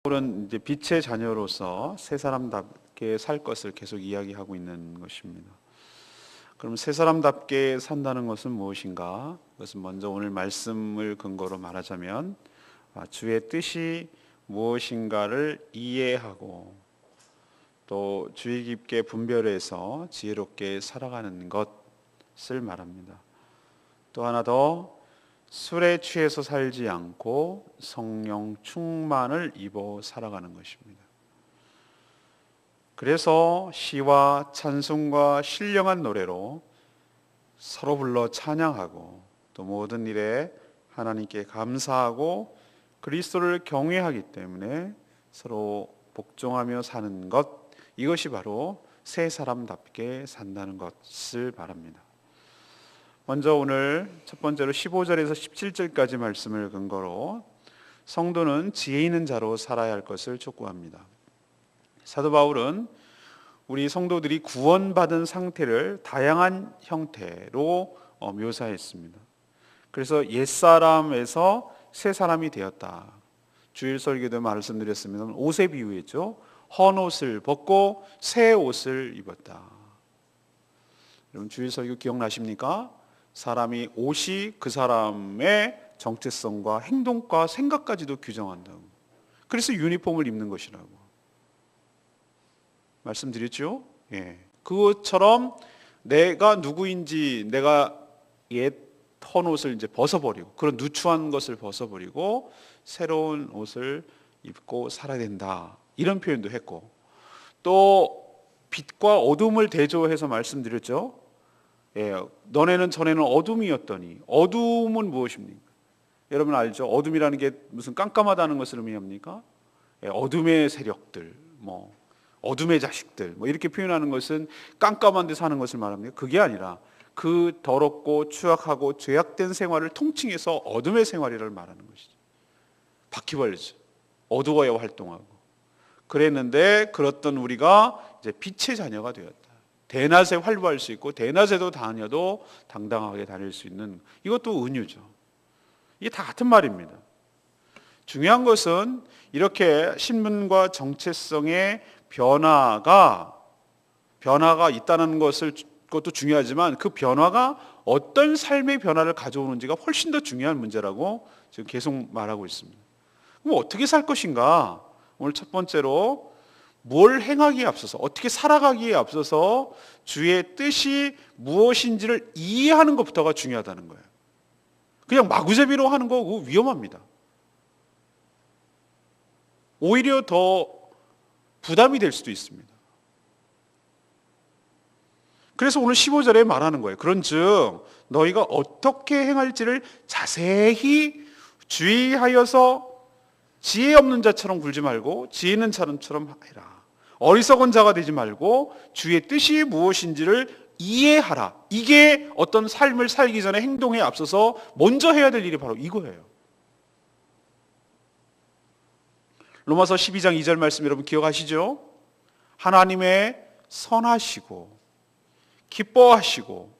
바울은 이제 빛의 자녀로서 새 사람답게 살 것을 계속 이야기하고 있는 것입니다. 그럼 새 사람답게 산다는 것은 무엇인가? 그것은 먼저 오늘 말씀을 근거로 말하자면 주의 뜻이 무엇인가를 이해하고 또 주의 깊게 분별해서 지혜롭게 살아가는 것을 말합니다. 또 하나 더, 술에 취해서 살지 않고 성령 충만을 입어 살아가는 것입니다. 그래서 시와 찬송과 신령한 노래로 서로 불러 찬양하고 또 모든 일에 하나님께 감사하고 그리스도를 경외하기 때문에 서로 복종하며 사는 것, 이것이 바로 새 사람답게 산다는 것을 말합니다. 먼저 오늘 첫 번째로 15절에서 17절까지 말씀을 근거로 성도는 지혜 있는 자로 살아야 할 것을 촉구합니다. 사도 바울은 우리 성도들이 구원받은 상태를 다양한 형태로 묘사했습니다. 그래서 옛사람에서 새 사람이 되었다. 주일 설교도 말씀드렸습니다. 옷에 비유했죠. 헌 옷을 벗고 새 옷을 입었다. 여러분 주일 설교 기억나십니까? 사람이 옷이 그 사람의 정체성과 행동과 생각까지도 규정한다고. 그래서 유니폼을 입는 것이라고 말씀드렸죠. 그것처럼 내가 누구인지 내가 옛 헌옷을 이제 벗어버리고 그런 누추한 것을 벗어버리고 새로운 옷을 입고 살아야 된다. 이런 표현도 했고 또 빛과 어둠을 대조해서 말씀드렸죠. 너네는 전에는 어둠이었더니 어둠은 무엇입니까? 여러분 알죠? 어둠이라는 게 무슨 깜깜하다는 것을 의미합니까? 어둠의 세력들, 어둠의 자식들, 이렇게 표현하는 것은 깜깜한 데 사는 것을 말합니다. 그게 아니라 그 더럽고 추악하고 죄악된 생활을 통칭해서 어둠의 생활이라를 말하는 것이죠. 바퀴벌레죠. 어두워야 활동하고. 그랬는데 그렇던 우리가 이제 빛의 자녀가 되었다. 대낮에 활보할 수 있고 대낮에도 다녀도 당당하게 다닐 수 있는, 이것도 은유죠. 이게 다 같은 말입니다. 중요한 것은 이렇게 신분과 정체성의 변화가 있다는 것도 중요하지만 그 변화가 어떤 삶의 변화를 가져오는지가 훨씬 더 중요한 문제라고 지금 계속 말하고 있습니다. 그럼 어떻게 살 것인가? 오늘 첫 번째로 뭘 행하기에 앞서서, 어떻게 살아가기에 앞서서 주의 뜻이 무엇인지를 이해하는 것부터가 중요하다는 거예요. 그냥 마구잡이로 하는 거 그거 위험합니다. 오히려 더 부담이 될 수도 있습니다. 그래서 오늘 15절에 말하는 거예요. 그런즉 너희가 어떻게 행할지를 자세히 주의하여서 지혜 없는 자처럼 굴지 말고 지혜 있는 사람처럼 해라. 어리석은 자가 되지 말고 주의 뜻이 무엇인지를 이해하라. 이게 어떤 삶을 살기 전에 행동에 앞서서 먼저 해야 될 일이 바로 이거예요. 로마서 12장 2절 말씀 여러분 기억하시죠? 하나님의 선하시고 기뻐하시고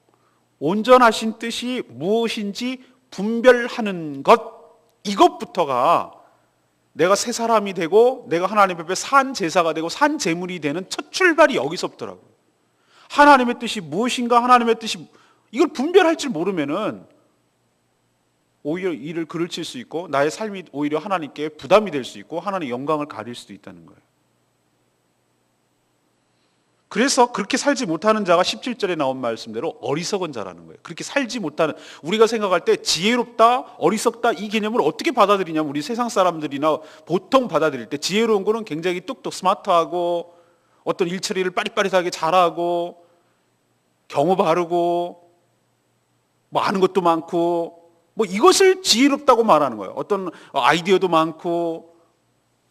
온전하신 뜻이 무엇인지 분별하는 것, 이것부터가 내가 새 사람이 되고 내가 하나님 앞에 산 제사가 되고 산 제물이 되는 첫 출발이 여기서부터라고요. 하나님의 뜻이 무엇인가, 하나님의 뜻이, 이걸 분별할 줄 모르면은 오히려 일을 그를 칠 수 있고 나의 삶이 오히려 하나님께 부담이 될 수 있고 하나님의 영광을 가릴 수도 있다는 거예요. 그래서 그렇게 살지 못하는 자가 17절에 나온 말씀대로 어리석은 자라는 거예요. 그렇게 살지 못하는, 우리가 생각할 때 지혜롭다, 어리석다 이 개념을 어떻게 받아들이냐면 우리 세상 사람들이나 보통 받아들일 때 지혜로운 거는 굉장히 똑똑 스마트하고 어떤 일 처리를 빠릿빠릿하게 잘하고 경우 바르고 아는 것도 많고 이것을 지혜롭다고 말하는 거예요. 어떤 아이디어도 많고,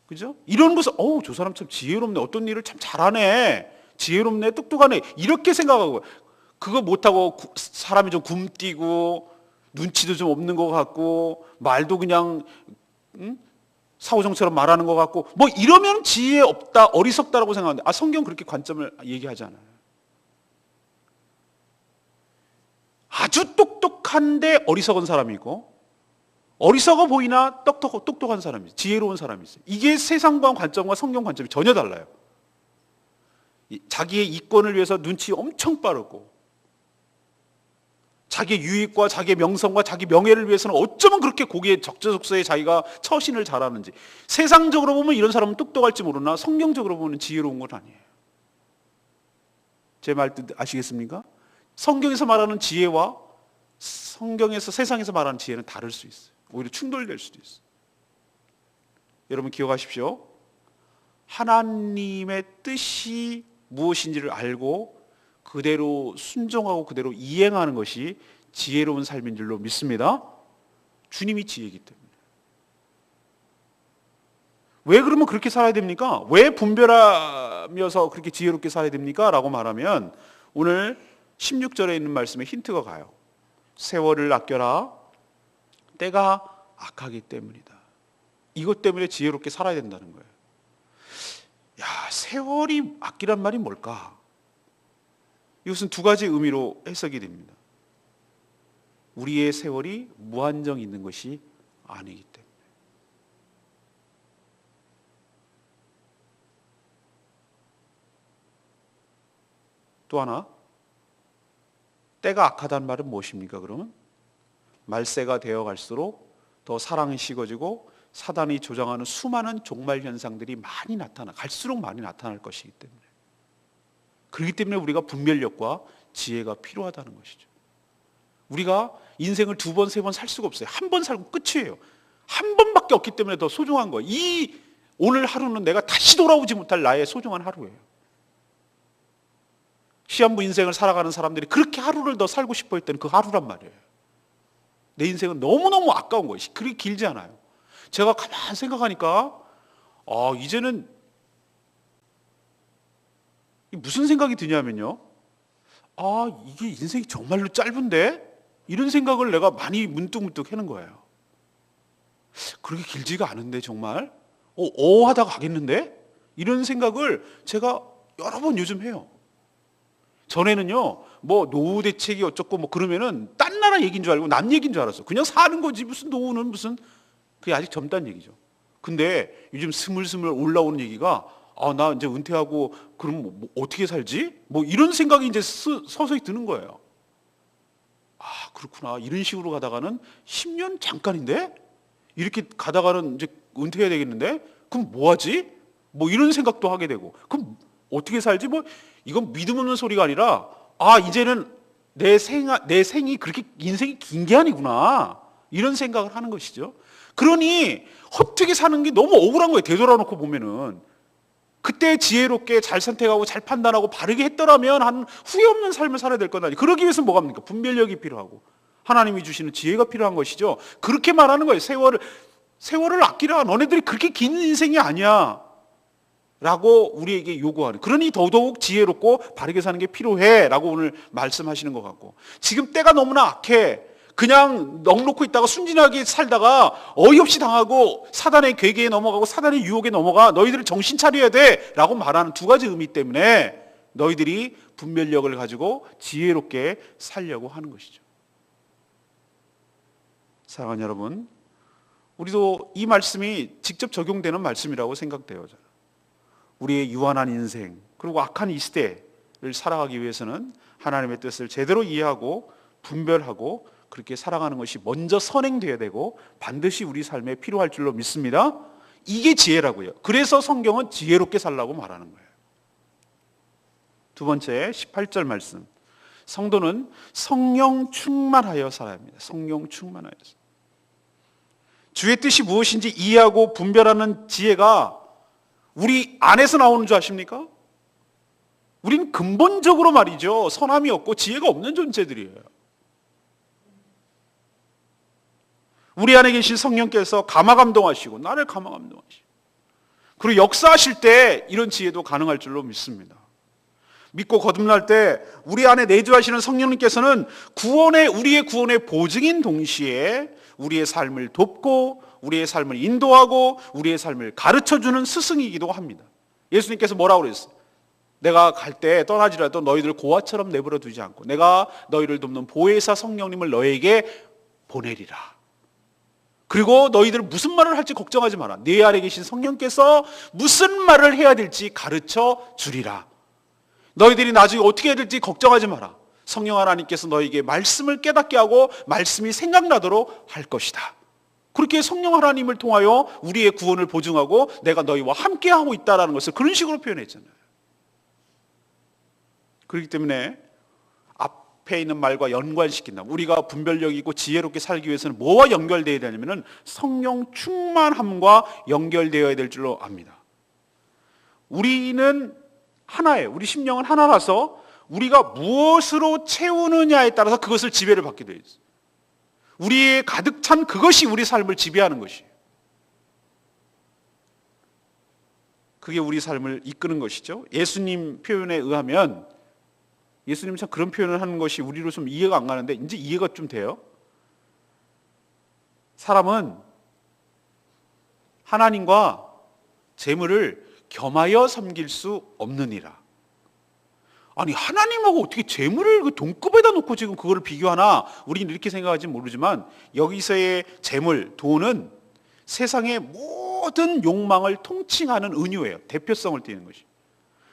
그죠? 이런 것을 저 사람 참 지혜롭네, 어떤 일을 참 잘하네, 지혜롭네, 똑똑하네, 이렇게 생각하고, 그거 못하고 사람이 좀 굼뛰고 눈치도 좀 없는 것 같고 말도 그냥 사오정처럼 말하는 것 같고 이러면 지혜 없다, 어리석다라고 생각하는데 성경 그렇게 관점을 얘기하지 않아요. 아주 똑똑한데 어리석은 사람이 있고 어리석어 보이나 똑똑한 사람이 있어요. 지혜로운 사람이 있어요. 이게 세상과 관점과 성경 관점이 전혀 달라요. 자기의 이권을 위해서 눈치 엄청 빠르고 자기의 유익과 자기의 명성과 자기 명예를 위해서는 어쩌면 그렇게 거기에 적재적소에 자기가 처신을 잘하는지. 세상적으로 보면 이런 사람은 똑똑할지 모르나 성경적으로 보면 지혜로운 건 아니에요. 제 말 뜻 아시겠습니까? 성경에서 말하는 지혜와 성경에서 세상에서 말하는 지혜는 다를 수 있어요. 오히려 충돌될 수도 있어요. 여러분 기억하십시오. 하나님의 뜻이 무엇인지를 알고 그대로 순종하고 그대로 이행하는 것이 지혜로운 삶인 줄로 믿습니다. 주님이 지혜이기 때문에. 왜 그러면 그렇게 살아야 됩니까? 왜 분별하면서 그렇게 지혜롭게 살아야 됩니까? 라고 말하면 오늘 16절에 있는 말씀에 힌트가 가요. 세월을 아껴라. 때가 악하기 때문이다. 이것 때문에 지혜롭게 살아야 된다는 거예요. 야, 세월이 아끼란 말이 뭘까? 이것은 두 가지 의미로 해석이 됩니다. 우리의 세월이 무한정 있는 것이 아니기 때문에. 또 하나, 때가 악하다는 말은 무엇입니까? 그러면 말세가 되어 갈수록 더 사랑이 식어지고 사단이 조장하는 수많은 종말 현상들이 갈수록 많이 나타날 것이기 때문에. 그렇기 때문에 우리가 분별력과 지혜가 필요하다는 것이죠. 우리가 인생을 두 번, 세 번 살 수가 없어요. 한 번 살고 끝이에요. 한 번밖에 없기 때문에 더 소중한 거예요. 이 오늘 하루는 내가 다시 돌아오지 못할 나의 소중한 하루예요. 시한부 인생을 살아가는 사람들이 그렇게 하루를 더 살고 싶어 했던 그 하루란 말이에요. 내 인생은 너무너무 아까운 거예요. 그리 길지 않아요. 제가 가만히 생각하니까 이제는 무슨 생각이 드냐면요. 이게 인생이 정말로 짧은데? 이런 생각을 내가 많이 문득문득 하는 거예요. 그렇게 길지가 않은데 정말? 하다가 가겠는데? 이런 생각을 제가 여러 번 요즘 해요. 전에는요, 노후 대책이 어쩌고 그러면은 딴 나라 얘기인 줄 알고 남 얘기인 줄 알았어. 그냥 사는 거지. 무슨 노후는 그게 아직 젊다는 얘기죠. 근데 요즘 스물스물 올라오는 얘기가 나 이제 은퇴하고 그럼 어떻게 살지? 이런 생각이 이제 서서히 드는 거예요. 그렇구나. 이런 식으로 가다가는 10년 잠깐인데? 이렇게 가다가는 이제 은퇴해야 되겠는데? 그럼 뭐 하지? 이런 생각도 하게 되고. 그럼 어떻게 살지? 이건 믿음 없는 소리가 아니라 이제는 내 생이 그렇게 인생이 긴 게 아니구나. 이런 생각을 하는 것이죠. 그러니 헛되게 사는 게 너무 억울한 거예요. 되돌아놓고 보면은. 그때 지혜롭게 잘 선택하고 잘 판단하고 바르게 했더라면 후회 없는 삶을 살아야 될 건 아니에요. 그러기 위해서는 뭐가 합니까? 분별력이 필요하고 하나님이 주시는 지혜가 필요한 것이죠. 그렇게 말하는 거예요. 세월을 아끼라. 너네들이 그렇게 긴 인생이 아니야. 라고 우리에게 요구하는. 그러니 더더욱 지혜롭고 바르게 사는 게 필요해. 라고 오늘 말씀하시는 것 같고. 지금 때가 너무나 악해. 그냥 넋놓고 있다가 순진하게 살다가 어이없이 당하고 사단의 괴계에 넘어가고 사단의 유혹에 넘어가. 너희들은 정신 차려야 돼. 라고 말하는 두 가지 의미 때문에 너희들이 분별력을 가지고 지혜롭게 살려고 하는 것이죠. 사랑하는 여러분, 우리도 이 말씀이 직접 적용되는 말씀이라고 생각돼요. 우리의 유한한 인생 그리고 악한 이 시대를 살아가기 위해서는 하나님의 뜻을 제대로 이해하고 분별하고 그렇게 살아가는 것이 먼저 선행되어야 되고 반드시 우리 삶에 필요할 줄로 믿습니다. 이게 지혜라고요. 그래서 성경은 지혜롭게 살라고 말하는 거예요. 두 번째 18절 말씀. 성도는 성령 충만하여 살아야 합니다. 성령 충만하여. 주의 뜻이 무엇인지 이해하고 분별하는 지혜가 우리 안에서 나오는 줄 아십니까? 우린 근본적으로 말이죠. 선함이 없고 지혜가 없는 존재들이에요. 우리 안에 계신 성령께서 감화감동하시고 나를 감화감동하시고 그리고 역사하실 때 이런 지혜도 가능할 줄로 믿습니다. 믿고 거듭날 때 우리 안에 내주하시는 성령님께서는 우리의 구원의 보증인 동시에 우리의 삶을 돕고 우리의 삶을 인도하고 우리의 삶을 가르쳐주는 스승이기도 합니다. 예수님께서 뭐라고 그랬어요? 내가 갈 때 떠나지라도 너희들 고아처럼 내버려 두지 않고 내가 너희를 돕는 보혜사 성령님을 너희에게 보내리라. 그리고 너희들 무슨 말을 할지 걱정하지 마라. 네 아래 계신 성령께서 무슨 말을 해야 될지 가르쳐 주리라. 너희들이 나중에 어떻게 해야 될지 걱정하지 마라. 성령 하나님께서 너희에게 말씀을 깨닫게 하고 말씀이 생각나도록 할 것이다. 그렇게 성령 하나님을 통하여 우리의 구원을 보증하고 내가 너희와 함께하고 있다는 것을 그런 식으로 표현했잖아요. 그렇기 때문에 앞에 있는 말과 연관시킨다. 우리가 분별력이 있고 지혜롭게 살기 위해서는 뭐와 연결되어야 되냐면 성령 충만함과 연결되어야 될 줄로 압니다. 우리는 하나예요. 우리 심령은 하나라서 우리가 무엇으로 채우느냐에 따라서 그것을 지배를 받게 되어 있어요. 우리의 가득 찬 그것이 우리 삶을 지배하는 것이에요. 그게 우리 삶을 이끄는 것이죠. 예수님 표현에 의하면 예수님 참 그런 표현을 하는 것이 우리로 좀 이해가 안 가는데 이제 이해가 좀 돼요. 사람은 하나님과 재물을 겸하여 섬길 수 없느니라. 아니 하나님하고 어떻게 재물을 그 동급에다 놓고 지금 그거를 비교하나? 우리는 이렇게 생각할지 모르지만 여기서의 재물, 돈은 세상의 모든 욕망을 통칭하는 은유예요. 대표성을 띠는 것이.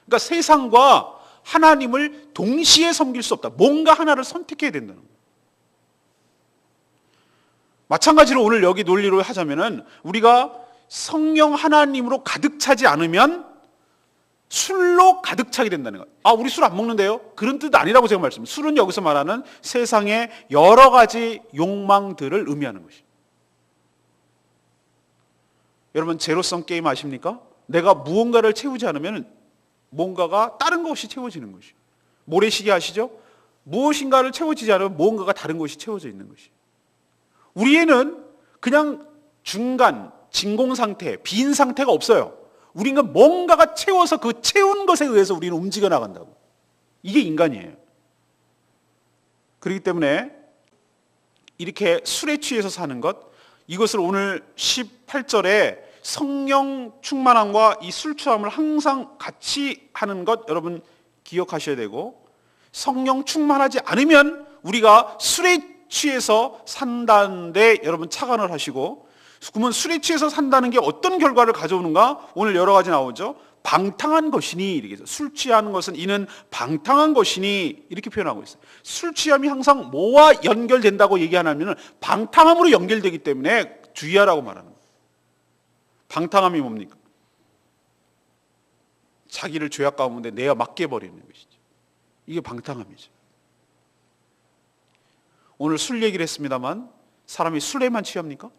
그러니까 세상과 하나님을 동시에 섬길 수 없다. 뭔가 하나를 선택해야 된다는 거예요. 마찬가지로 오늘 여기 논리로 하자면은 우리가 성령 하나님으로 가득 차지 않으면 술로 가득 차게 된다는 거예요. 아, 우리 술 안 먹는데요? 그런 뜻 아니라고 제가 말씀드립니다. 술은 여기서 말하는 세상의 여러 가지 욕망들을 의미하는 것이에요. 여러분 제로섬 게임 아십니까? 내가 무언가를 채우지 않으면 뭔가가 다른 것이 채워지는 것이에요. 모래시계 아시죠? 무엇인가를 채워지지 않으면 무언가가 다른 것이 채워져 있는 것이에요. 우리에는 그냥 중간, 진공 상태, 빈 상태가 없어요. 우리는 뭔가가 채워서 그 채운 것에 의해서 우리는 움직여 나간다고. 이게 인간이에요. 그렇기 때문에 이렇게 술에 취해서 사는 것, 이것을 오늘 18절에 성령 충만함과 이 술 취함을 항상 같이 하는 것 여러분 기억하셔야 되고, 성령 충만하지 않으면 우리가 술에 취해서 산다는데 여러분 착안을 하시고, 그러면 술에 취해서 산다는 게 어떤 결과를 가져오는가? 오늘 여러 가지 나오죠. 방탕한 것이니, 이렇게 해서 술 취하는 것은 이는 방탕한 것이니 이렇게 표현하고 있어요. 술 취함이 항상 뭐와 연결된다고 얘기하냐면 방탕함으로 연결되기 때문에 주의하라고 말하는 거예요. 방탕함이 뭡니까? 자기를 죄악 가운데 내어 맡겨 버리는 것이죠. 이게 방탕함이죠. 오늘 술 얘기를 했습니다만 사람이 술에만 취합니까?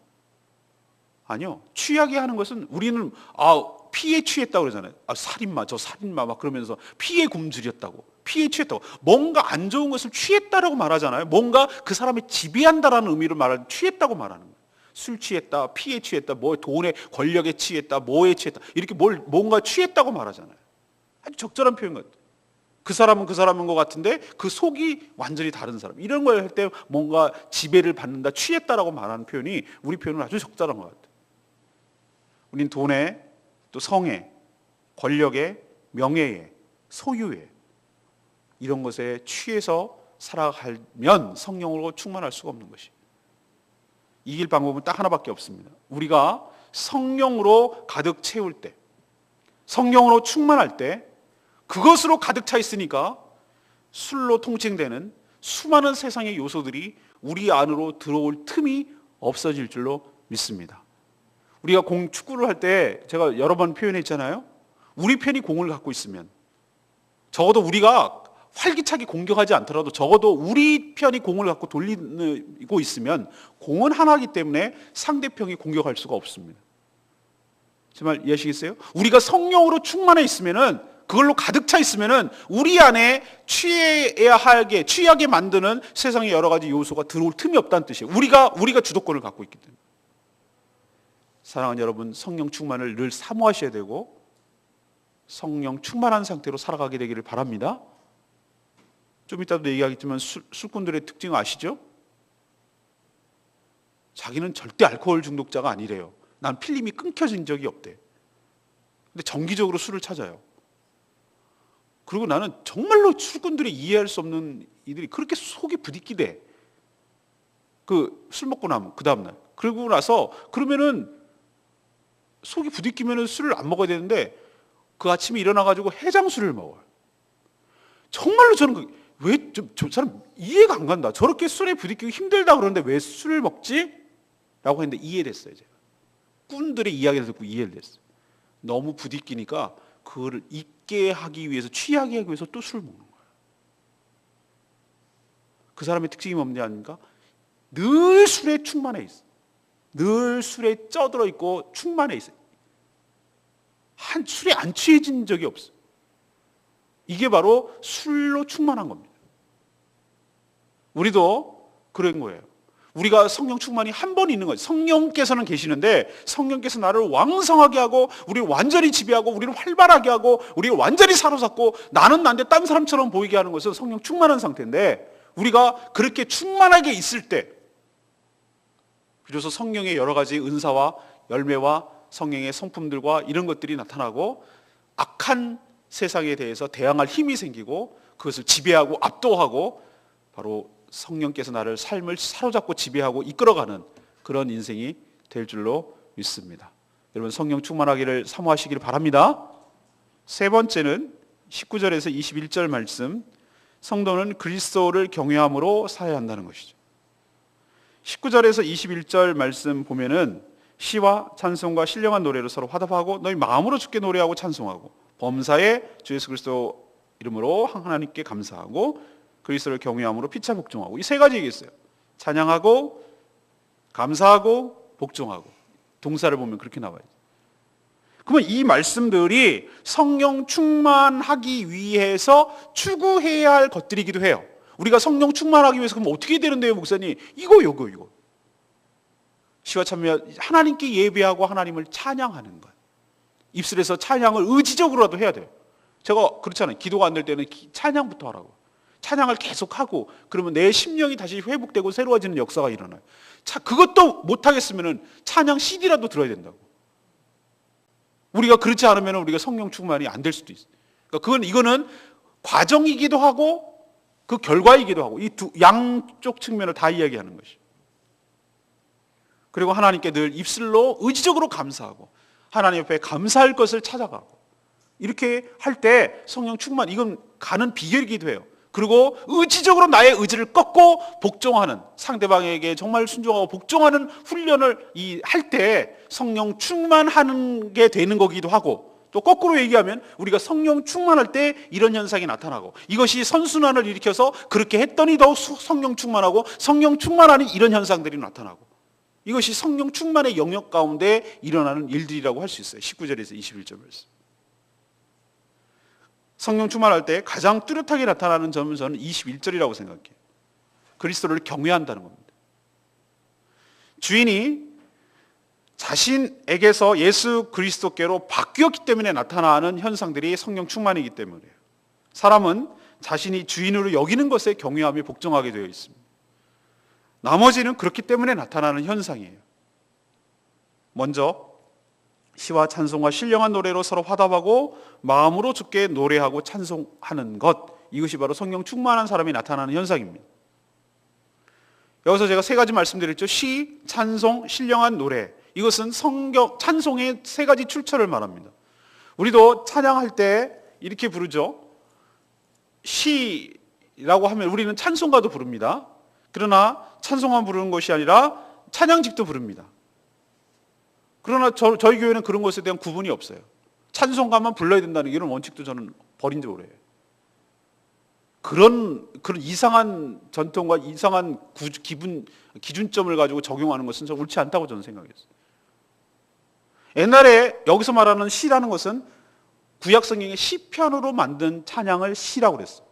아니요. 취하게 하는 것은 우리는 피에 취했다고 그러잖아요. 살인마, 저 살인마 막 그러면서 피에 굶주렸다고. 피에 취했다고. 뭔가 안 좋은 것을 취했다라고 말하잖아요. 뭔가 그 사람을 지배한다라는 의미로 말하는 취했다고 말하는 거예요. 술 취했다, 피에 취했다, 뭐 돈에 권력에 취했다, 뭐에 취했다. 이렇게 뭔가 취했다고 말하잖아요. 아주 적절한 표현 같아요. 그 사람은 그 사람인 것 같은데 그 속이 완전히 다른 사람. 이런 걸 할 때 뭔가 지배를 받는다, 취했다라고 말하는 표현이 우리 표현은 아주 적절한 것 같아요. 우린 돈에, 또 성에, 권력에, 명예에, 소유에 이런 것에 취해서 살아가면 성령으로 충만할 수가 없는 것이. 이길 방법은 딱 하나밖에 없습니다. 우리가 성령으로 가득 채울 때, 성령으로 충만할 때 그것으로 가득 차 있으니까 술로 통칭되는 수많은 세상의 요소들이 우리 안으로 들어올 틈이 없어질 줄로 믿습니다. 우리가 축구를 할 때 제가 여러 번 표현했잖아요. 우리 편이 공을 갖고 있으면 적어도 우리가 활기차게 공격하지 않더라도 적어도 우리 편이 공을 갖고 돌리고 있으면 공은 하나이기 때문에 상대편이 공격할 수가 없습니다. 정말 이해하시겠어요? 우리가 성령으로 충만해 있으면은, 그걸로 가득 차 있으면은 우리 안에 취하게 만드는 세상의 여러 가지 요소가 들어올 틈이 없다는 뜻이에요. 우리가 주도권을 갖고 있기 때문에. 사랑하는 여러분, 성령 충만을 늘 사모하셔야 되고 성령 충만한 상태로 살아가게 되기를 바랍니다. 좀 이따도 얘기하겠지만 술꾼들의 특징 아시죠? 자기는 절대 알코올 중독자가 아니래요. 난 필름이 끊겨진 적이 없대. 근데 정기적으로 술을 찾아요. 그리고 나는 정말로 술꾼들이 이해할 수 없는 이들이 그렇게 속이 부딪히대. 술 먹고 나면 그 다음날 그러고 나서 그러면은 속이 부딪히면은 술을 안 먹어야 되는데 그 아침에 일어나가지고 해장술을 먹어요. 정말로 저는 왜 저 사람 이해가 안 간다. 저렇게 술에 부딪히기 힘들다 그러는데 왜 술을 먹지? 라고 했는데 이해됐어요. 제가 꾼들의 이야기를 듣고 이해를 됐어요. 너무 부딪히니까 그거를 잊게 하기 위해서, 취하게 하기 위해서 또 술을 먹는 거예요. 그 사람의 특징이 뭡니까? 늘 술에 충만해 있어. 늘 술에 쪄들어 있고 충만해 있어요. 술에 안 취해진 적이 없어요. 이게 바로 술로 충만한 겁니다. 우리도 그런 거예요. 우리가 성령 충만이 한 번 있는 거죠. 성령께서는 계시는데 성령께서 나를 왕성하게 하고 우리를 완전히 지배하고 우리를 활발하게 하고 우리를 완전히 사로잡고 나는 난데 딴 사람처럼 보이게 하는 것은 성령 충만한 상태인데, 우리가 그렇게 충만하게 있을 때 비로소 성령의 여러 가지 은사와 열매와 성령의 성품들과 이런 것들이 나타나고 악한 세상에 대해서 대항할 힘이 생기고 그것을 지배하고 압도하고 바로 성령께서 나를 삶을 사로잡고 지배하고 이끌어가는 그런 인생이 될 줄로 믿습니다. 여러분 성령 충만하기를 사모하시기를 바랍니다. 세 번째는 19절에서 21절 말씀, 성도는 그리스도를 경외함으로 살아야 한다는 것이죠. 19절에서 21절 말씀 보면은 시와 찬송과 신령한 노래로 서로 화답하고 너희 마음으로 주께 노래하고 찬송하고 범사에 주 예수 그리스도 이름으로 하나님께 감사하고 그리스도를 경외함으로 피차 복종하고, 이 세 가지 얘기했어요. 찬양하고 감사하고 복종하고. 동사를 보면 그렇게 나와요. 그러면 이 말씀들이 성령 충만하기 위해서 추구해야 할 것들이기도 해요. 우리가 성령 충만하기 위해서 그럼 어떻게 되는데요, 목사님? 이거. 시와 찬미, 하나님께 예배하고 하나님을 찬양하는 것. 입술에서 찬양을 의지적으로라도 해야 돼요. 제가 그렇잖아요. 기도가 안 될 때는 찬양부터 하라고. 찬양을 계속하고 그러면 내 심령이 다시 회복되고 새로워지는 역사가 일어나요. 그것도 못하겠으면 찬양 CD라도 들어야 된다고. 우리가 그렇지 않으면 우리가 성령 충만이 안 될 수도 있어요. 그러니까 이거는 과정이기도 하고 그 결과이기도 하고 이 양쪽 측면을 다 이야기하는 것이죠. 그리고 하나님께 늘 입술로 의지적으로 감사하고 하나님 옆에 감사할 것을 찾아가고, 이렇게 할 때 성령 충만, 이건 가는 비결이기도 해요. 그리고 의지적으로 나의 의지를 꺾고 복종하는, 상대방에게 정말 순종하고 복종하는 훈련을 할 때 성령 충만하는 게 되는 거기도 하고, 또 거꾸로 얘기하면 우리가 성령 충만할 때 이런 현상이 나타나고, 이것이 선순환을 일으켜서 그렇게 했더니 더욱 성령 충만하고 성령 충만하니 이런 현상들이 나타나고, 이것이 성령 충만의 영역 가운데 일어나는 일들이라고 할 수 있어요. 19절에서 21절 말씀. 성령 충만할 때 가장 뚜렷하게 나타나는 점은 저는 21절이라고 생각해요. 그리스도를 경외한다는 겁니다. 주인이 자신에게서 예수 그리스도께로 바뀌었기 때문에 나타나는 현상들이 성령 충만이기 때문이에요. 사람은 자신이 주인으로 여기는 것에 경외하며 복종하게 되어 있습니다. 나머지는 그렇기 때문에 나타나는 현상이에요. 먼저 시와 찬송과 신령한 노래로 서로 화답하고 마음으로 주께 노래하고 찬송하는 것, 이것이 바로 성령 충만한 사람이 나타나는 현상입니다. 여기서 제가 세 가지 말씀드렸죠. 시, 찬송, 신령한 노래. 이것은 찬송의 세 가지 출처를 말합니다. 우리도 찬양할 때 이렇게 부르죠. 시라고 하면 우리는 찬송가도 부릅니다. 그러나 찬송만 부르는 것이 아니라 찬양집도 부릅니다. 그러나 저희 교회는 그런 것에 대한 구분이 없어요. 찬송가만 불러야 된다는 이런 원칙도 저는 버린 지 오래예요. 그런 이상한 전통과 이상한 기준점을 가지고 적용하는 것은 좀 옳지 않다고 저는 생각했어요. 옛날에 여기서 말하는 시라는 것은 구약 성경의 시편으로 만든 찬양을 시라고 그랬어요.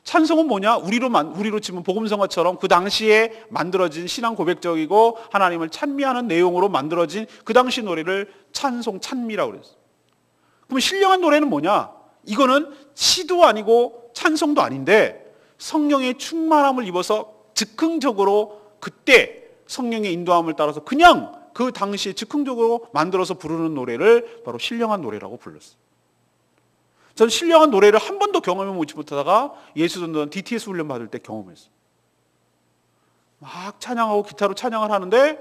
찬송은 뭐냐? 우리로 치면 복음성가처럼 그 당시에 만들어진 신앙 고백적이고 하나님을 찬미하는 내용으로 만들어진 그 당시 노래를 찬송, 찬미라고 그랬어요. 그럼 신령한 노래는 뭐냐? 이거는 시도 아니고 찬송도 아닌데 성령의 충만함을 입어서 즉흥적으로 그때 성령의 인도함을 따라서 그냥 그 당시에 즉흥적으로 만들어서 부르는 노래를 바로 신령한 노래라고 불렀어요. 전 신령한 노래를 한 번도 경험해 보지 못하다가 예수 전도단 DTS 훈련 받을 때 경험했어요. 막 찬양하고 기타로 찬양을 하는데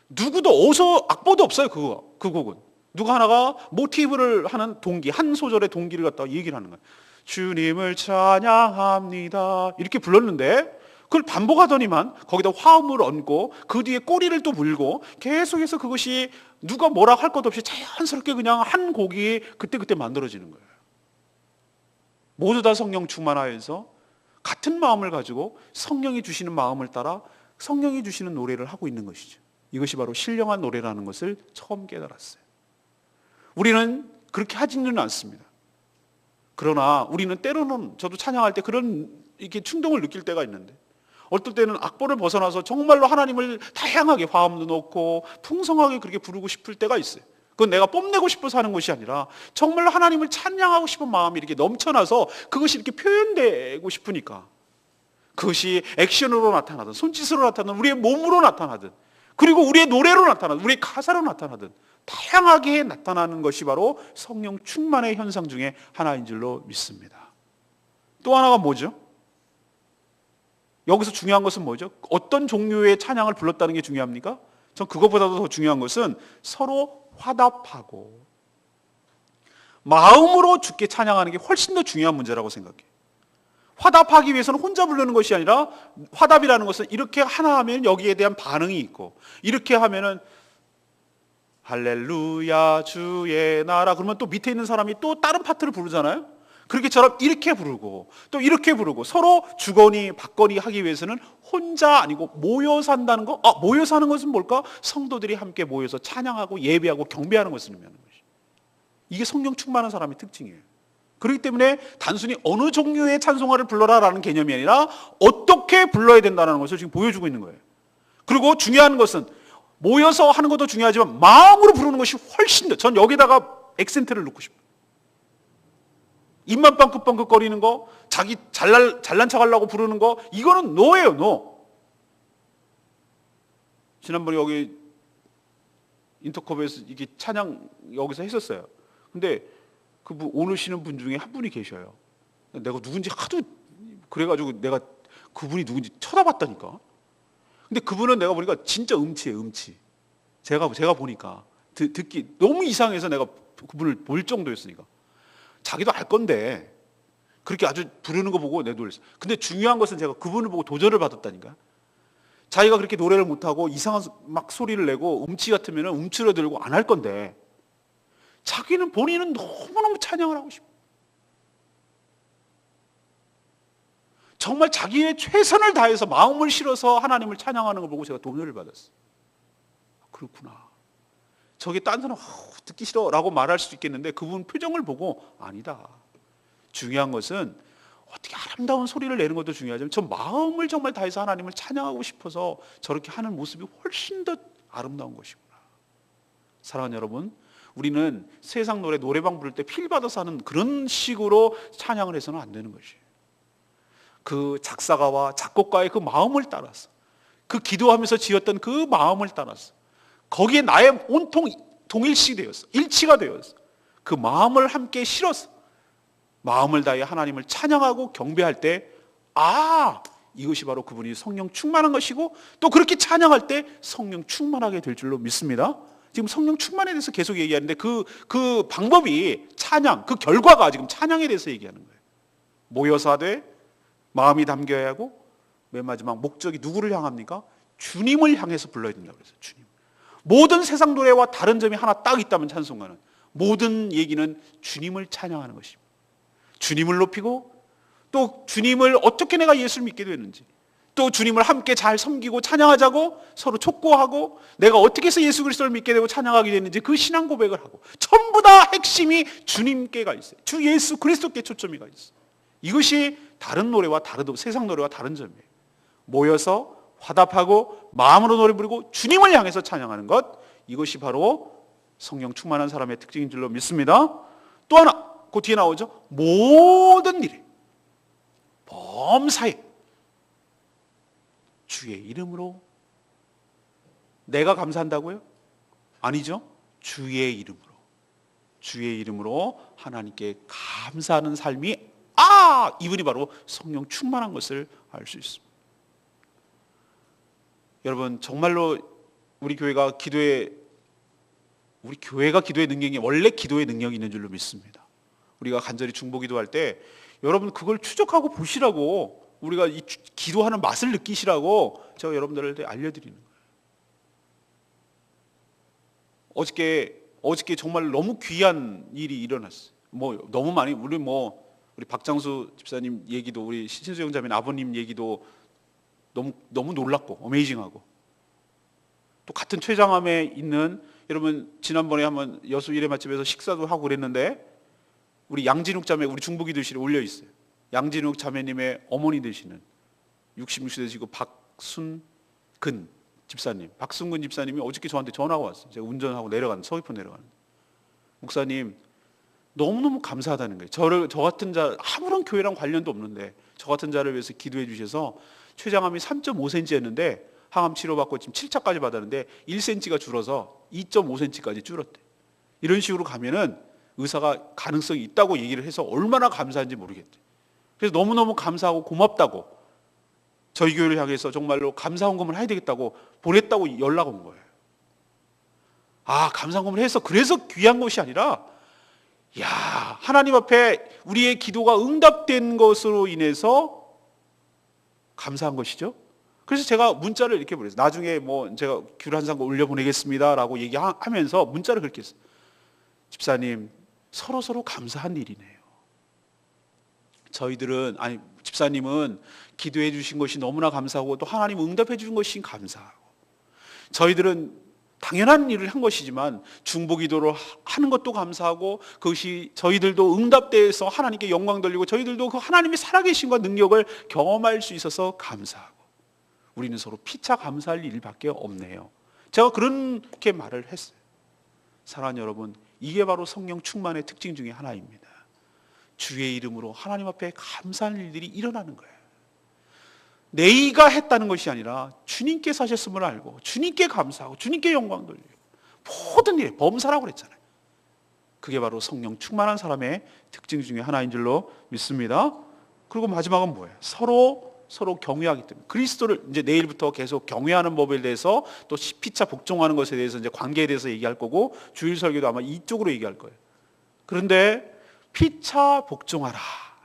누구도 어서 악보도 없어요. 그 곡은 누가 하나가 모티브를 하는 동기, 한 소절의 동기를 갖다가 얘기를 하는 거예요. 주님을 찬양합니다 이렇게 불렀는데 그걸 반복하더니만 거기다 화음을 얹고 그 뒤에 꼬리를 또 물고 계속해서 그것이 누가 뭐라 할 것 없이 자연스럽게 그냥 한 곡이 그때그때 만들어지는 거예요. 모두 다 성령 충만하여서 같은 마음을 가지고 성령이 주시는 마음을 따라 성령이 주시는 노래를 하고 있는 것이죠. 이것이 바로 신령한 노래라는 것을 처음 깨달았어요. 우리는 그렇게 하지는 않습니다. 그러나 우리는 때로는 저도 찬양할 때 그런 이렇게 충동을 느낄 때가 있는데 어떨 때는 악보를 벗어나서 정말로 하나님을 다양하게 화음도 넣고 풍성하게 그렇게 부르고 싶을 때가 있어요. 그건 내가 뽐내고 싶어서 하는 것이 아니라 정말로 하나님을 찬양하고 싶은 마음이 이렇게 넘쳐나서 그것이 이렇게 표현되고 싶으니까 그것이 액션으로 나타나든 손짓으로 나타나든 우리의 몸으로 나타나든 그리고 우리의 노래로 나타나든 우리의 가사로 나타나든 다양하게 나타나는 것이 바로 성령 충만의 현상 중에 하나인 줄로 믿습니다. 또 하나가 뭐죠? 여기서 중요한 것은 뭐죠? 어떤 종류의 찬양을 불렀다는 게 중요합니까? 전 그것보다도 더 중요한 것은 서로 화답하고 마음으로 주께 찬양하는 게 훨씬 더 중요한 문제라고 생각해요. 화답하기 위해서는 혼자 부르는 것이 아니라 화답이라는 것은 이렇게 하나 하면 여기에 대한 반응이 있고 이렇게 하면은 할렐루야 주의 나라 그러면 또 밑에 있는 사람이 또 다른 파트를 부르잖아요. 그렇게처럼 이렇게 부르고 또 이렇게 부르고 서로 주거니 받거니 하기 위해서는 혼자 아니고 모여서 한다는 거. 모여서 하는 것은 뭘까? 성도들이 함께 모여서 찬양하고 예배하고 경배하는 것을 의미하는 것이. 이게 성령 충만한 사람의 특징이에요. 그렇기 때문에 단순히 어느 종류의 찬송가를 불러라라는 개념이 아니라 어떻게 불러야 된다는 것을 지금 보여주고 있는 거예요. 그리고 중요한 것은 모여서 하는 것도 중요하지만 마음으로 부르는 것이 훨씬 더, 전 여기다가 액센트를 넣고 싶어요. 입만 빵긋빵긋 거리는 거, 자기 잘난 척 하려고 부르는 거, 이거는 노예요, 노. 지난번에 여기 인터컵에서 이게 찬양 여기서 했었어요. 근데 오시는 분 중에 한 분이 계셔요. 내가 누군지 하도 그래가지고 내가 그분이 누군지 쳐다봤다니까. 근데 그분은 내가 보니까 진짜 음치예요, 음치. 제가 보니까 듣기 너무 이상해서 내가 그분을 볼 정도였으니까. 자기도 알 건데 그렇게 아주 부르는 거 보고 내가 놀랐어요. 근데 중요한 것은 제가 그분을 보고 도전을 받았다니까. 자기가 그렇게 노래를 못하고 이상한 막 소리를 내고 음치 같으면 움츠러들고 안 할 건데 자기는 본인은 너무너무 찬양을 하고 싶어. 정말 자기의 최선을 다해서 마음을 실어서 하나님을 찬양하는 걸 보고 제가 도전을 받았어요. 그렇구나. 저게 딴 사람 듣기 싫어 라고 말할 수 있겠는데 그분 표정을 보고 아니다. 중요한 것은 어떻게 아름다운 소리를 내는 것도 중요하지만 저 마음을 정말 다해서 하나님을 찬양하고 싶어서 저렇게 하는 모습이 훨씬 더 아름다운 것이구나. 사랑하는 여러분, 우리는 세상 노래방 부를 때 필 받아서 하는 그런 식으로 찬양을 해서는 안 되는 것이에요. 그 작사가와 작곡가의 그 마음을 따라서 그 기도하면서 지었던 그 마음을 따라서 거기에 나의 온통 동일시 되었어. 일치가 되었어. 그 마음을 함께 실어서 마음을 다해 하나님을 찬양하고 경배할 때 이것이 바로 그분이 성령 충만한 것이고 또 그렇게 찬양할 때 성령 충만하게 될 줄로 믿습니다. 지금 성령 충만에 대해서 계속 얘기하는데 그 방법이 찬양, 그 결과가 지금 찬양에 대해서 얘기하는 거예요. 모여서 하되 마음이 담겨야 하고 맨 마지막 목적이 누구를 향합니까? 주님을 향해서 불러야 된다고 그랬어요. 주님. 모든 세상 노래와 다른 점이 하나 딱 있다면 찬송가는 모든 얘기는 주님을 찬양하는 것입니다. 주님을 높이고 또 주님을 어떻게 내가 예수를 믿게 됐는지 또 주님을 함께 잘 섬기고 찬양하자고 서로 촉구하고 내가 어떻게 해서 예수 그리스도를 믿게 되고 찬양하게 됐는지 그 신앙 고백을 하고 전부 다 핵심이 주님께가 있어요. 주 예수 그리스도께 초점이 가 있어요. 이것이 다른 노래와 세상 노래와 다른 점이에요. 모여서 화답하고 마음으로 노래 부르고 주님을 향해서 찬양하는 것, 이것이 바로 성령 충만한 사람의 특징인 줄로 믿습니다. 또 하나 그 뒤에 나오죠. 모든 일에 범사에 주의 이름으로. 내가 감사한다고요? 아니죠. 주의 이름으로 하나님께 감사하는 삶이 이분이 바로 성령 충만한 것을 알 수 있습니다. 여러분 정말로 우리 교회가 기도의 능력이 원래 기도의 능력이 있는 줄로 믿습니다. 우리가 간절히 중보기도할 때 여러분 그걸 추적하고 보시라고, 우리가 이 기도하는 맛을 느끼시라고 제가 여러분들한테 알려드리는 거예요. 어저께 정말 너무 귀한 일이 일어났어요. 너무 많이 우리 박장수 집사님 얘기도, 우리 신수영 자매 아버님 얘기도 너무 놀랍고 어메이징하고, 또 같은 최장암에 있는, 여러분 지난번에 한번 여수 일회 맛집에서 식사도 하고 그랬는데 우리 양진욱 자매, 우리 중보기도실에 올려 있어요. 양진욱 자매님의 어머니 되시는 66세 되시고 박순근 집사님이 어저께 저한테 전화가 왔어요. 제가 운전하고 서귀포 내려가는데, 목사님 너무너무 감사하다는 거예요. 저 같은 자, 아무런 교회랑 관련도 없는데 저 같은 자를 위해서 기도해 주셔서 췌장암이 3.5cm였는데 항암 치료받고 지금 7차까지 받았는데 1cm가 줄어서 2.5cm까지 줄었대. 이런 식으로 가면은 의사가 가능성이 있다고 얘기를 해서 얼마나 감사한지 모르겠대. 그래서 너무너무 감사하고 고맙다고, 저희 교회를 향해서 정말로 감사헌금을 해야 되겠다고 보냈다고 연락 온 거예요. 감사헌금을 해서 그래서 귀한 것이 아니라, 하나님 앞에 우리의 기도가 응답된 것으로 인해서 감사한 것이죠. 그래서 제가 문자를 이렇게 보냈어요. 나중에 제가 귤 한 상 올려 보내겠습니다라고 얘기하면서 문자를 그렇게 했어요. 집사님, 서로 감사한 일이네요. 집사님은 기도해 주신 것이 너무나 감사하고 또 하나님 응답해 주신 것이 감사하고, 저희들은 당연한 일을 한 것이지만 중보기도를 하는 것도 감사하고, 그것이 저희들도 응답돼서 하나님께 영광 돌리고 저희들도 그 하나님의 살아계신과 능력을 경험할 수 있어서 감사하고, 우리는 서로 피차 감사할 일밖에 없네요. 제가 그렇게 말을 했어요. 사랑하는 여러분, 이게 바로 성령 충만의 특징 중에 하나입니다. 주의 이름으로 하나님 앞에 감사할 일들이 일어나는 거예요. 내가 했다는 것이 아니라 주님께서 하셨음을 알고 주님께 감사하고 주님께 영광 돌리고, 모든 일에 범사라고 그랬잖아요. 그게 바로 성령 충만한 사람의 특징 중에 하나인 줄로 믿습니다. 그리고 마지막은 뭐예요? 서로 경외하기 때문에, 그리스도를 이제 내일부터 계속 경외하는 법에 대해서, 또 피차 복종하는 것에 대해서, 이제 관계에 대해서 얘기할 거고, 주일 설교도 아마 이쪽으로 얘기할 거예요. 그런데 피차 복종하라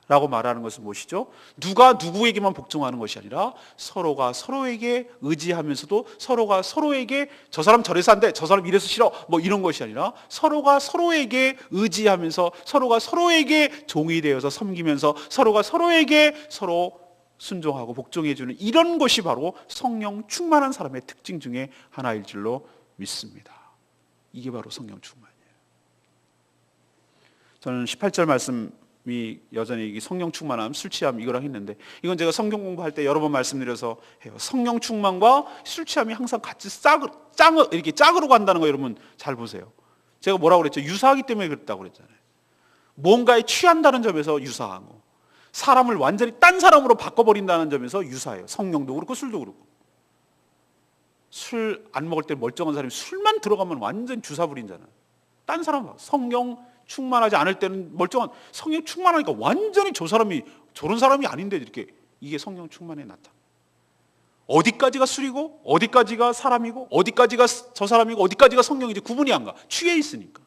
라고 말하는 것은 무엇이죠? 누가 누구에게만 복종하는 것이 아니라 서로가 서로에게 의지하면서도, 서로가 서로에게 저 사람 저래서 안 돼, 저 사람 이래서 싫어, 이런 것이 아니라 서로가 서로에게 의지하면서, 서로가 서로에게 종이 되어서 섬기면서, 서로가 서로에게 서로 순종하고 복종해 주는, 이런 것이 바로 성령 충만한 사람의 특징 중에 하나일 줄로 믿습니다. 이게 바로 성령 충만이에요. 저는 18절 말씀이 여전히 성령 충만함, 술 취함 이거랑 했는데, 이건 제가 성경 공부할 때 여러 번 말씀드려서 해요. 성령 충만과 술 취함이 항상 같이 이렇게 짝으로 간다는 거 여러분 잘 보세요. 제가 뭐라고 그랬죠? 유사하기 때문에 그랬다고 그랬잖아요. 뭔가에 취한다는 점에서 유사하고, 사람을 완전히 딴 사람으로 바꿔버린다는 점에서 유사해요. 성령도 그렇고 술도 그렇고. 술 안 먹을 때 멀쩡한 사람이 술만 들어가면 완전 주사 부린잖아요. 딴 사람, 성령 충만하지 않을 때는 멀쩡한, 성령 충만하니까 완전히 저런 사람이 아닌데 이렇게, 이게 성령 충만에 나타나. 어디까지가 술이고 어디까지가 사람이고 어디까지가 저 사람이고 어디까지가 성령이지 구분이 안 가. 취해 있으니까.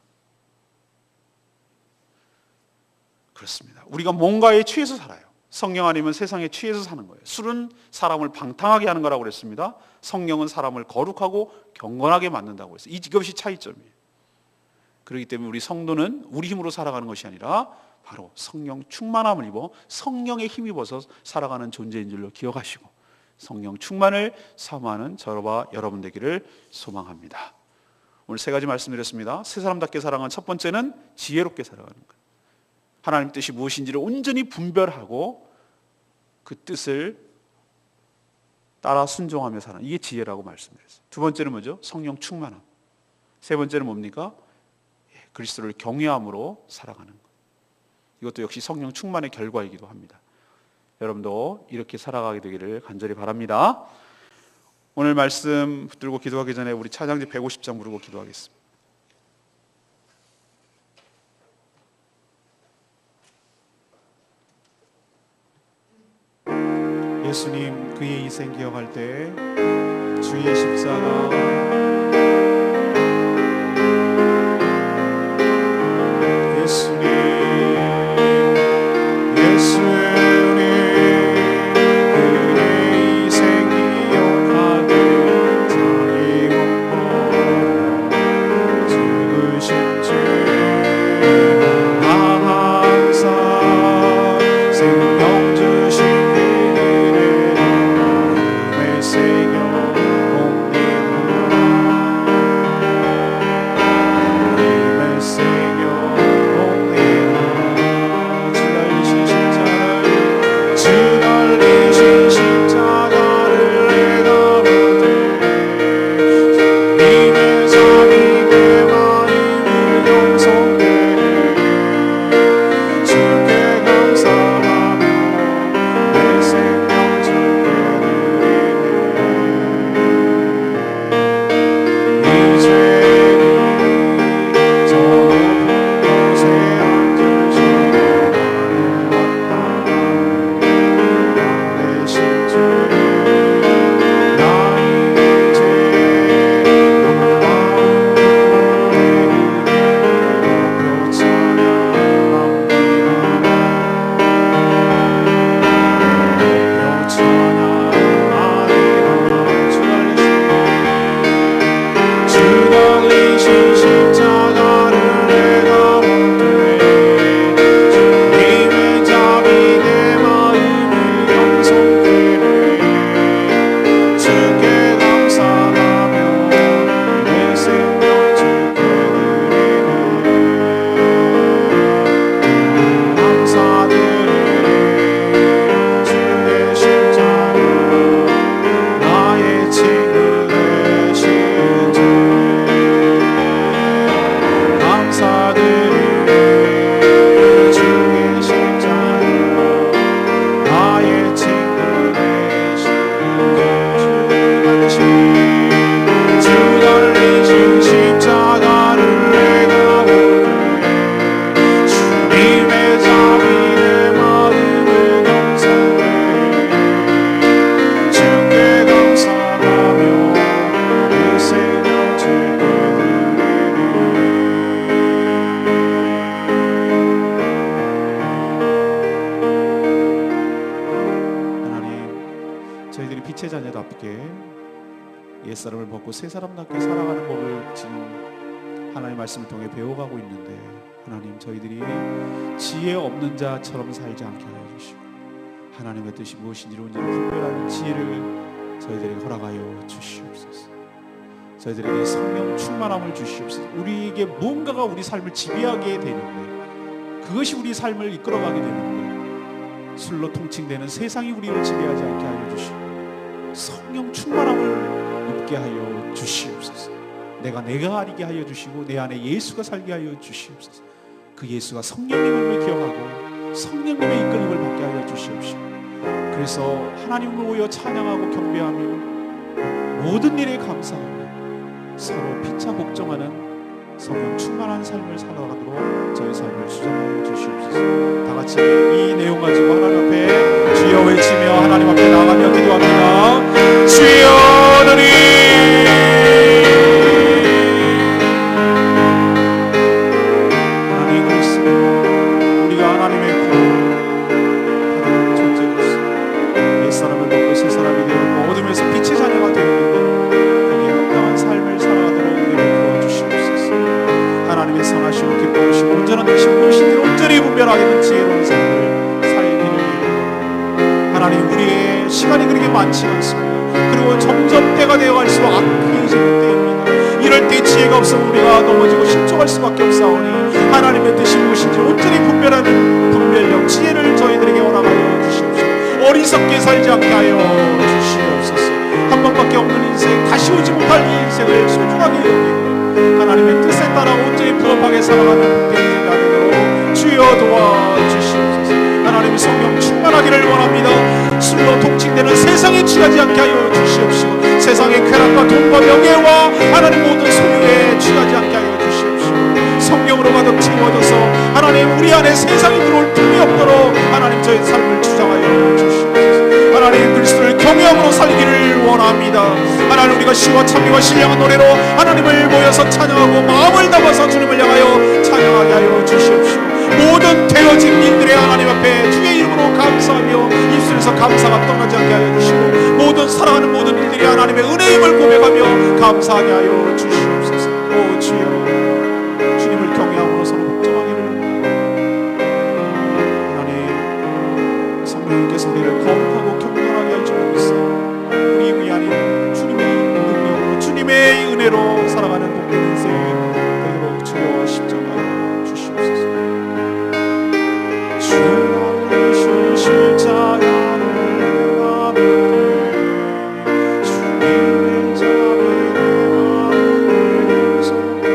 그렇습니다. 우리가 뭔가에 취해서 살아요. 성령 아니면 세상에 취해서 사는 거예요. 술은 사람을 방탕하게 하는 거라고 그랬습니다. 성령은 사람을 거룩하고 경건하게 만든다고 했어요. 이것이 차이점이에요. 그렇기 때문에 우리 성도는 우리 힘으로 살아가는 것이 아니라 바로 성령 충만함을 입어 성령의 힘입어서 살아가는 존재인 줄로 기억하시고, 성령 충만을 사모하는 저와 여러분 되기를 소망합니다. 오늘 세 가지 말씀드렸습니다. 새 사람답게 살아가는 첫 번째는 지혜롭게 살아가는 것. 하나님 뜻이 무엇인지를 온전히 분별하고 그 뜻을 따라 순종하며 사는, 이게 지혜라고 말씀드렸어요. 두 번째는 뭐죠? 성령 충만함. 세 번째는 뭡니까? 그리스도를 경외함으로 살아가는 것. 이것도 역시 성령 충만의 결과이기도 합니다. 여러분도 이렇게 살아가게 되기를 간절히 바랍니다. 오늘 말씀 붙들고 기도하기 전에 우리 찬양지 150장 부르고 기도하겠습니다. 예수님, 그의 희생 기억할 때 주의 십자가 빛의 자녀답게 옛사람을 벗고 새 사람답게 살아가는 법을 지금 하나님의 말씀을 통해 배워가고 있는데, 하나님 저희들이 지혜 없는 자처럼 살지 않게 하여 주시고 하나님의 뜻이 무엇인지를 온전히 분별하는 지혜를 저희들에게 허락하여 주시옵소서. 저희들에게 성령 충만함을 주시옵소서. 우리에게 무언가가 우리 삶을 지배하게 되는데, 그것이 우리 삶을 이끌어가게 되는데, 술로 통칭되는 세상이 우리를 지배하지 않게 하여 주시고 성령 충만함을 입게 하여 주시옵소서. 내가 아니게 하여 주시고 내 안에 예수가 살게 하여 주시옵소서. 그 예수가 성령님을 기억하고 성령님의 이끌림을 받게 하여 주시옵시고, 그래서 하나님을 모여 찬양하고 경배하며 모든 일에 감사하며 서로 피차 복종하는 성령 충만한 삶을 살아가도록 저희 삶을 수정하여 주시옵소서. 다 같이 이 내용 가지고 하나님 앞에 주여 외치며 하나님 앞에 나아가며 기도합니다. 주여 하나님, 하나님 그리스도 우리가 하나님의 구원을 받은 존재로서 옛사람을 벗고 새 사람이 되었고 어둠에서 빛의 자녀가 되었는데 거기에 합당한 삶을 살아가도록 우리를 도와주시옵소서. 하나님의 선하시고 기뻐하시고 온전한 뜻이 무엇인지 온전히 분별하게 된 지혜로운 삶을 살기를 위해 하나님, 우리의 시간이 그렇게 많지 않습니다. 그리고 점점 때가 되어갈수록 악해지는 때입니다. 이럴 때 지혜가 없으면 우리가 넘어지고 실족할 수밖에 없사오니 하나님의 뜻이 무엇인지 온전히 분별하는 분별력, 지혜를 저희들에게 허락하여 주시옵소서. 어리석게 살지 않게 하여 주시옵소서. 한 번밖에 없는 인생, 다시 오지 못할 이 인생을 소중하게 여기고 하나님의 뜻에 따라 온전히 부합하게 살아가는 인생이 되도록 주여 도와주시옵소서. 하나님의 성령 충만하기를 원합니다. 술로 통칭되는 세상에 취하지 않게 하여 주시옵시고 세상의 쾌락과 돈과 명예와 하나님 모든 소유에 취하지 않게 하여 주시옵시고 성령으로 가득 채워져서 하나님 우리 안에 세상이 들어올 틈이 없도록 하나님 저의 삶을 주장하여 주시옵소서. 하나님 그리스도를 경외함으로 살기를 원합니다. 하나님 우리가 시와 찬미와 신령한 노래로 하나님을 모여서 찬양하고 마음을 담아서 주님을 향하여 찬양하게 하여 주시옵시고 모든 되어진 일들의 하나님 앞에 주의 이름으로 감사하며 입술에서 감사가 떠나지 않게 하여 주시고 모든 사랑하는 모든 일들이 하나님의 은혜임을 고백하며 감사하게 하여 주시옵소서. 오 주여, 주님을 경외함으로 서로 복종하기를 하나님 성령님께서 우리를 거룩하고 경건하게 할 줄 믿사옵니다. 우리 의이 아닌 주님의 능력으로 주님의 은혜로 살아가는 복된 인생이 되도록 주여 십자가에 주시옵소서. 주님 십자가를 나누되 주님의 자비에 마음을 쏟네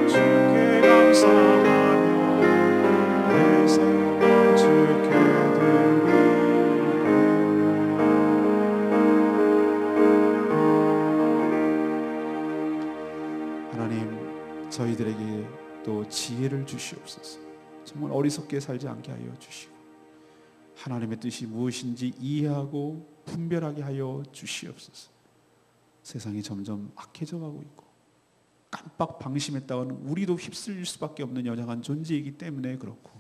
주께 감사하며 내 생명 주께 드리네. 하나님 저희들에게 또 지혜를 주시옵소서. 정말 어리석게 살지 않게 하여 주시고 하나님의 뜻이 무엇인지 이해하고 분별하게 하여 주시옵소서. 세상이 점점 악해져 가고 있고 깜빡 방심했다가는 우리도 휩쓸릴 수밖에 없는 연약한 존재이기 때문에 그렇고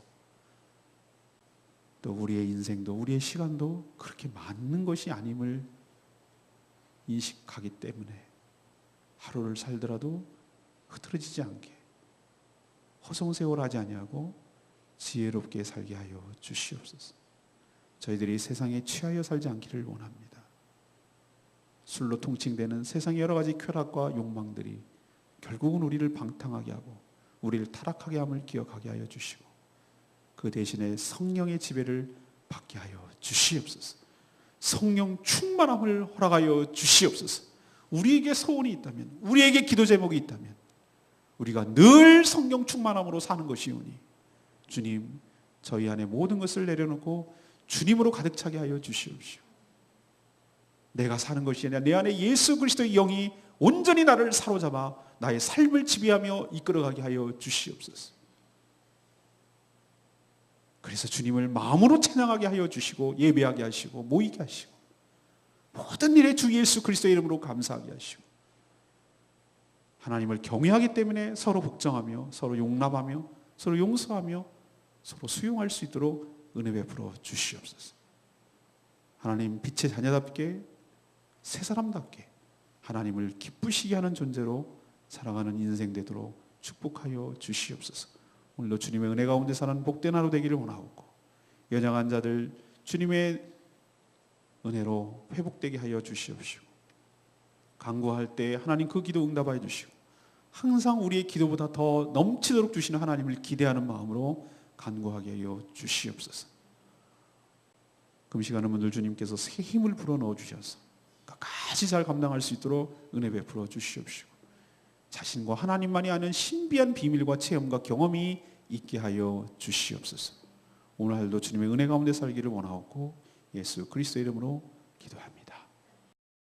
또 우리의 인생도 우리의 시간도 그렇게 많은 것이 아님을 인식하기 때문에 하루를 살더라도 흐트러지지 않게 허송세월하지 아니하고 지혜롭게 살게 하여 주시옵소서. 저희들이 세상에 취하여 살지 않기를 원합니다. 술로 통칭되는 세상의 여러 가지 쾌락과 욕망들이 결국은 우리를 방탕하게 하고 우리를 타락하게 함을 기억하게 하여 주시고 그 대신에 성령의 지배를 받게 하여 주시옵소서. 성령 충만함을 허락하여 주시옵소서. 우리에게 소원이 있다면, 우리에게 기도 제목이 있다면 우리가 늘 성령 충만함으로 사는 것이오니 주님 저희 안에 모든 것을 내려놓고 주님으로 가득 차게 하여 주시옵시오. 내가 사는 것이 아니라 내 안에 예수 그리스도의 영이 온전히 나를 사로잡아 나의 삶을 지배하며 이끌어가게 하여 주시옵소서. 그래서 주님을 마음으로 찬양하게 하여 주시고 예배하게 하시고 모이게 하시고 모든 일에 주 예수 그리스도의 이름으로 감사하게 하시고 하나님을 경외하기 때문에 서로 복종하며 서로 용납하며 서로 용서하며 서로 수용할 수 있도록 은혜 베풀어 주시옵소서. 하나님 빛의 자녀답게 새 사람답게 하나님을 기쁘시게 하는 존재로 살아가는 인생 되도록 축복하여 주시옵소서. 오늘도 주님의 은혜 가운데 사는 복된 하루 되기를 원하옵고 연약한 자들 주님의 은혜로 회복되게 하여 주시옵시고 간구할 때 하나님 그 기도 응답하여 주시고 항상 우리의 기도보다 더 넘치도록 주시는 하나님을 기대하는 마음으로 간구하게 하여 주시옵소서. 금식하는 분들 주님께서 새 힘을 불어넣어 주셔서 끝까지 잘 감당할 수 있도록 은혜 베풀어 주시옵시고 자신과 하나님만이 아는 신비한 비밀과 체험과 경험이 있게 하여 주시옵소서. 오늘 하루도 주님의 은혜 가운데 살기를 원하옵고 예수 그리스도의 이름으로 기도합니다.